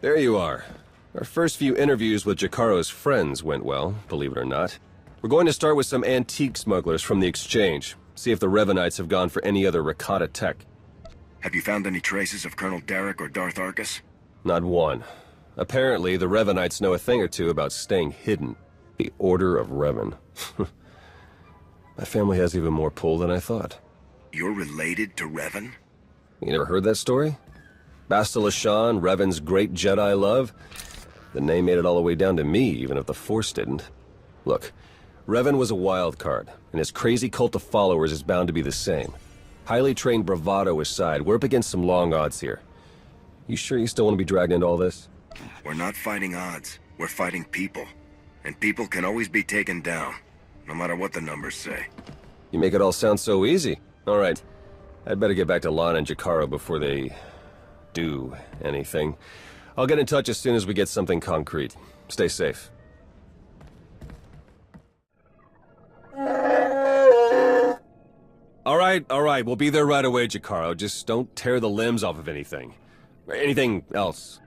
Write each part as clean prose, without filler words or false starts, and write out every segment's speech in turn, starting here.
There you are. Our first few interviews with Jakaro's friends went well, believe it or not. We're going to start with some antique smugglers from the exchange, see if the Revanites have gone for any other Rakata tech. Have you found any traces of Colonel Derek or Darth Arkus? Not one. Apparently, the Revanites know a thing or two about staying hidden. The Order of Revan. My family has even more pull than I thought. You're related to Revan? You never heard that story? Bastila Shan, Revan's great Jedi love? The name made it all the way down to me, even if the Force didn't. Look, Revan was a wild card, and his crazy cult of followers is bound to be the same. Highly trained bravado aside, we're up against some long odds here. You sure you still want to be dragged into all this? We're not fighting odds. We're fighting people. And people can always be taken down, no matter what the numbers say. You make it all sound so easy. All right. I'd better get back to Lana and Jakaro before they do anything. I'll get in touch as soon as we get something concrete. Stay safe. All right. We'll be there right away, Jakaro. Just don't tear the limbs off of anything. Or anything else.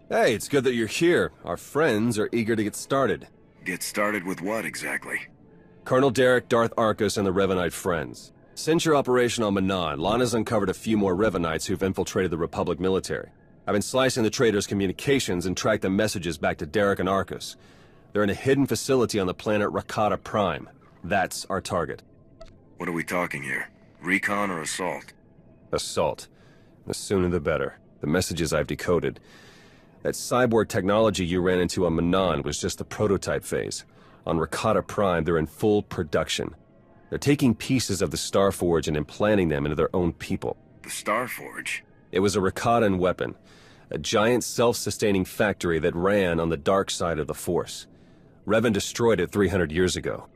Hey, it's good that you're here. Our friends are eager to get started. Get started with what, exactly? Colonel Derek, Darth Arkus, and the Revanite friends. Since your operation on Manan, Lana's uncovered a few more Revanites who've infiltrated the Republic military. I've been slicing the traitors' communications and tracked the messages back to Derek and Arkus. They're in a hidden facility on the planet Rakata Prime. That's our target. What are we talking here? Recon or assault? Assault. The sooner the better. The messages I've decoded. That cyborg technology you ran into on Manan was just the prototype phase. On Rakata Prime, they're in full production. They're taking pieces of the Starforge and implanting them into their own people. The Starforge? It was a Rakatan weapon. A giant self-sustaining factory that ran on the dark side of the Force. Revan destroyed it 300 years ago.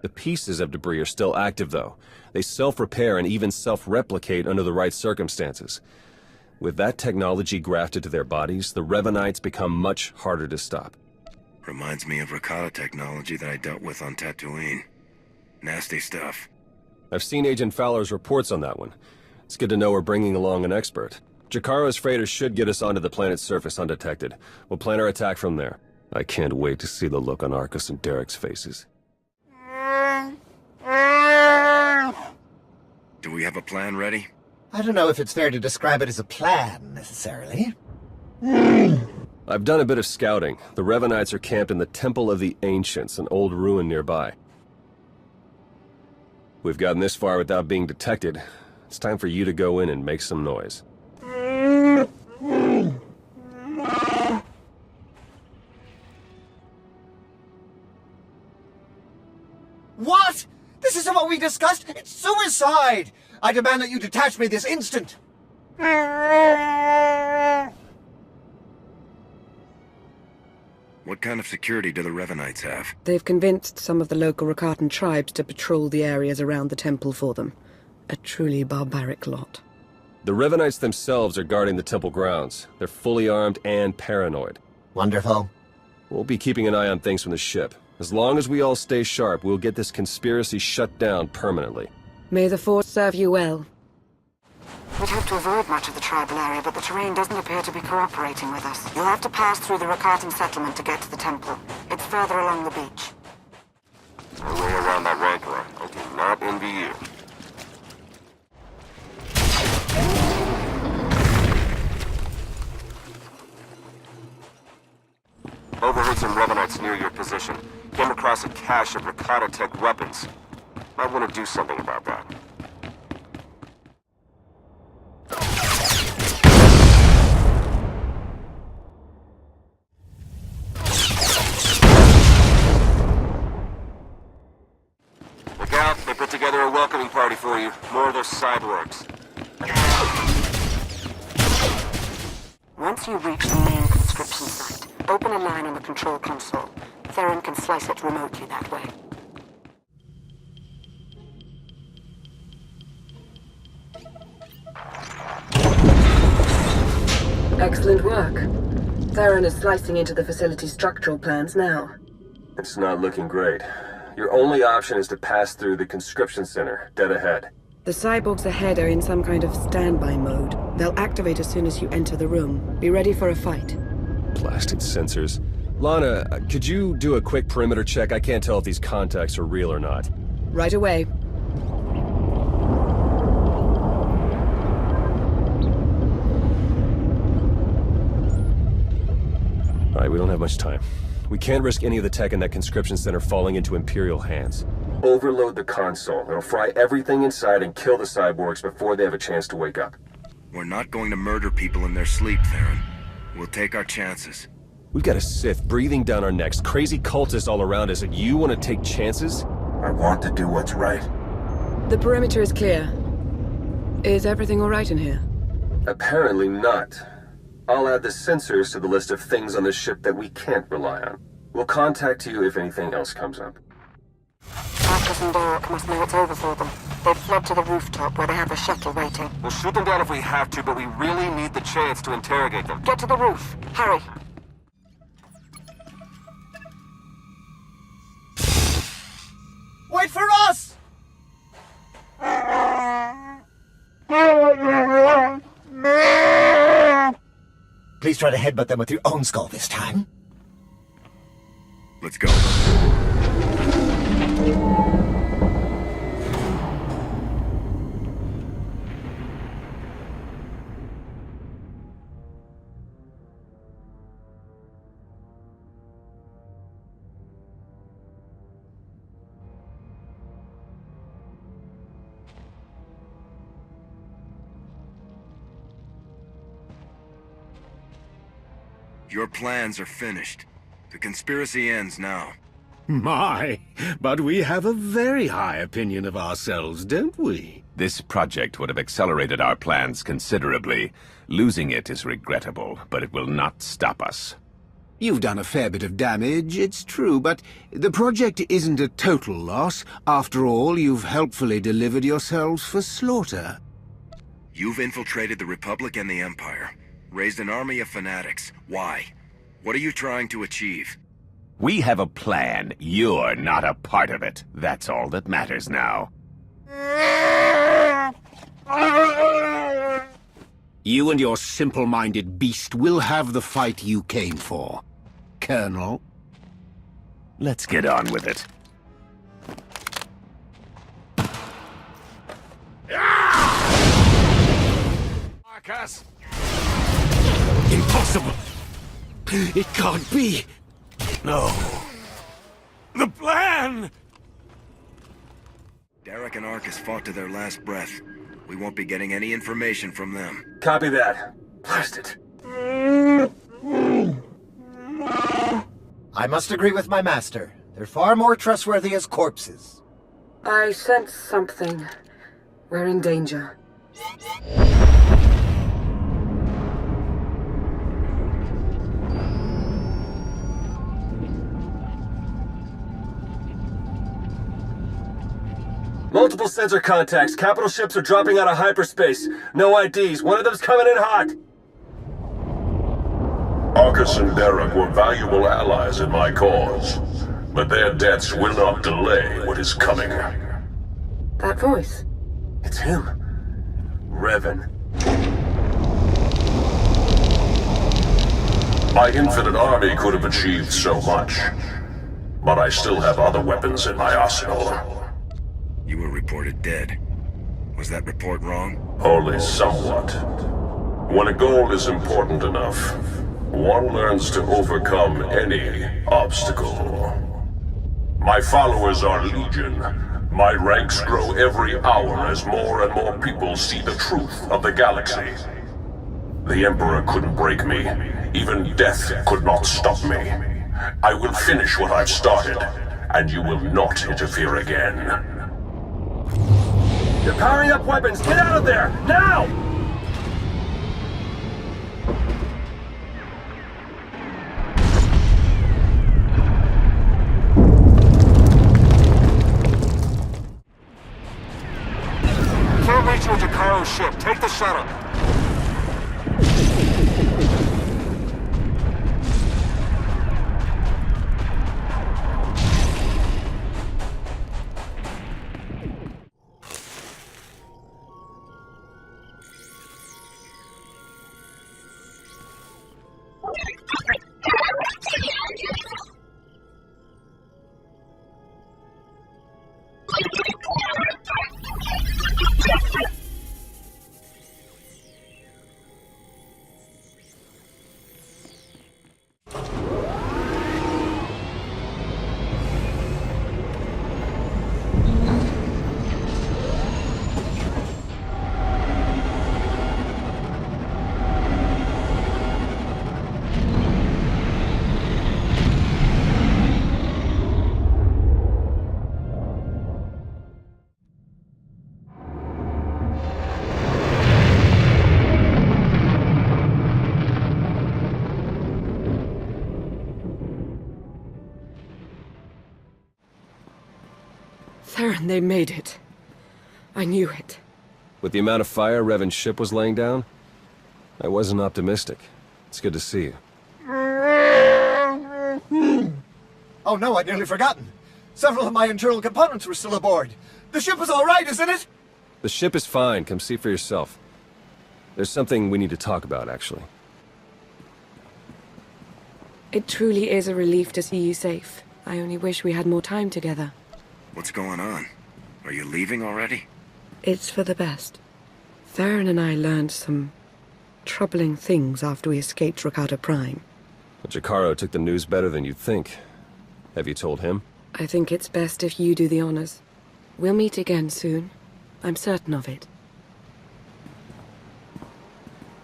The pieces of debris are still active, though. They self-repair and even self-replicate under the right circumstances. With that technology grafted to their bodies, the Revanites become much harder to stop. Reminds me of Rakata technology that I dealt with on Tatooine. Nasty stuff. I've seen Agent Fowler's reports on that one. It's good to know we're bringing along an expert. Jakaro's freighters should get us onto the planet's surface undetected. We'll plan our attack from there. I can't wait to see the look on Arkus and Derek's faces. Do we have a plan ready? I don't know if it's fair to describe it as a plan, necessarily. I've done a bit of scouting. The Revanites are camped in the Temple of the Ancients, an old ruin nearby. We've gotten this far without being detected. It's time for you to go in and make some noise. What? This isn't what we discussed! It's suicide! I demand that you detach me this instant! What kind of security do the Revanites have? They've convinced some of the local Rakatan tribes to patrol the areas around the temple for them. A truly barbaric lot. The Revanites themselves are guarding the temple grounds. They're fully armed and paranoid. Wonderful. We'll be keeping an eye on things from the ship. As long as we all stay sharp, we'll get this conspiracy shut down permanently. May the Force serve you well. We'd hope to avoid much of the tribal area, but the terrain doesn't appear to be cooperating with us. You'll have to pass through the Rakatan settlement to get to the temple. It's further along the beach. No way around that rancor. I do not envy you. Overheard some Revanites near your position. Came across a cache of Rakata tech weapons. Might want to do something about that. Look out, they put together a welcoming party for you. More of those cyborgs. Once you reach the main conscription site, open a line on the control console. Theron can slice it remotely that way. Excellent work. Theron is slicing into the facility's structural plans now. It's not looking great. Your only option is to pass through the conscription center, dead ahead. The cyborgs ahead are in some kind of standby mode. They'll activate as soon as you enter the room. Be ready for a fight. Blasted sensors. Lana, could you do a quick perimeter check? I can't tell if these contacts are real or not. Right away. Alright, we don't have much time. We can't risk any of the tech in that conscription center falling into Imperial hands. Overload the console. It'll fry everything inside and kill the cyborgs before they have a chance to wake up. We're not going to murder people in their sleep, Theron. We'll take our chances. We've got a Sith breathing down our necks, crazy cultists all around us, and you want to take chances? I want to do what's right. The perimeter is clear. Is everything all right in here? Apparently not. I'll add the sensors to the list of things on the ship that we can't rely on. We'll contact you if anything else comes up. Marcus and Derek must know it's over for them. They've fled to the rooftop where they have a shuttle waiting. We'll shoot them down if we have to, but we really need the chance to interrogate them. Get to the roof. Hurry. Wait for us! Please try to headbutt them with your own skull this time. Let's go. Your plans are finished. The conspiracy ends now. My, but we have a very high opinion of ourselves, don't we? This project would have accelerated our plans considerably. Losing it is regrettable, but it will not stop us. You've done a fair bit of damage, it's true, but the project isn't a total loss. After all, you've helpfully delivered yourselves for slaughter. You've infiltrated the Republic and the Empire. Raised an army of fanatics. Why? What are you trying to achieve? We have a plan. You're not a part of it. That's all that matters now. You and your simple-minded beast will have the fight you came for, Colonel. Let's get on with it. Marcus! Impossible! It can't be! No. The plan! Derek and Arcus fought to their last breath. We won't be getting any information from them. Copy that. Blast it. I must agree with my master. They're far more trustworthy as corpses. I sense something. We're in danger. Multiple sensor contacts. Capital ships are dropping out of hyperspace. No IDs. One of them's coming in hot. Arcus and Derek were valuable allies in my cause, but their deaths will not delay what is coming. That voice. It's him. Revan. My infinite army could have achieved so much, but I still have other weapons in my arsenal. You were reported dead. Was that report wrong? Only somewhat. When a goal is important enough, one learns to overcome any obstacle. My followers are legion. My ranks grow every hour as more and more people see the truth of the galaxy. The Emperor couldn't break me. Even death could not stop me. I will finish what I've started, and you will not interfere again. They're powering up weapons. Get out of there! Now! Can't reach with Jakaro's ship. Take the shuttle. And they made it. I knew it. With the amount of fire Revan's ship was laying down, I wasn't optimistic. It's good to see you. Oh no, I'd nearly forgotten. Several of my internal components were still aboard. The ship is all right, isn't it? The ship is fine. Come see for yourself. There's something we need to talk about, actually. It truly is a relief to see you safe. I only wish we had more time together. What's going on? Are you leaving already? It's for the best. Theron and I learned some troubling things after we escaped Rakata Prime. But Jacaro took the news better than you'd think. Have you told him? I think it's best if you do the honors. We'll meet again soon. I'm certain of it.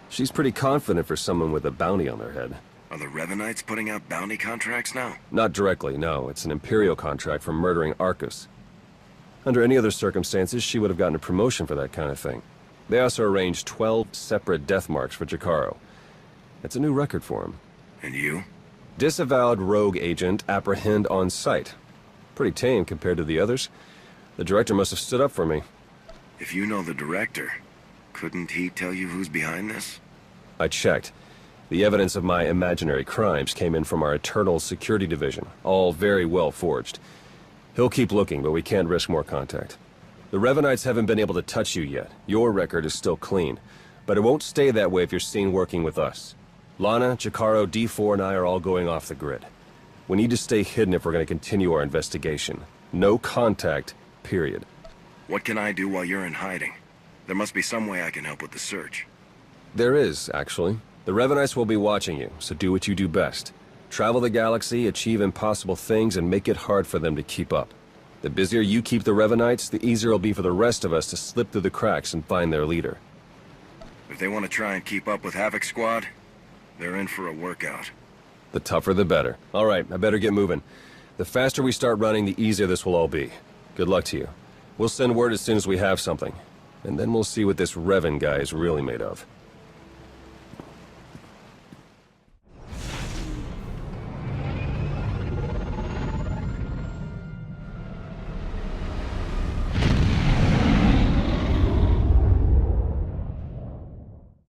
She's pretty confident for someone with a bounty on their head. Are the Revanites putting out bounty contracts now? Not directly, no. It's an Imperial contract for murdering Arcus. Under any other circumstances, she would have gotten a promotion for that kind of thing. They also arranged 12 separate death marks for Jacaro. It's a new record for him. And you? Disavowed rogue agent, apprehend on sight. Pretty tame compared to the others. The director must have stood up for me. If you know the director, couldn't he tell you who's behind this? I checked. The evidence of my imaginary crimes came in from our Eternal Security Division, all very well forged. He'll keep looking, but we can't risk more contact. The Revanites haven't been able to touch you yet. Your record is still clean. But it won't stay that way if you're seen working with us. Lana, Jacaro, D4, and I are all going off the grid. We need to stay hidden if we're going to continue our investigation. No contact, period. What can I do while you're in hiding? There must be some way I can help with the search. There is, actually. The Revanites will be watching you, so do what you do best. Travel the galaxy, achieve impossible things, and make it hard for them to keep up. The busier you keep the Revanites, the easier it'll be for the rest of us to slip through the cracks and find their leader. If they want to try and keep up with Havoc Squad, they're in for a workout. The tougher the better. All right, I better get moving. The faster we start running, the easier this will all be. Good luck to you. We'll send word as soon as we have something. And then we'll see what this Revan guy is really made of.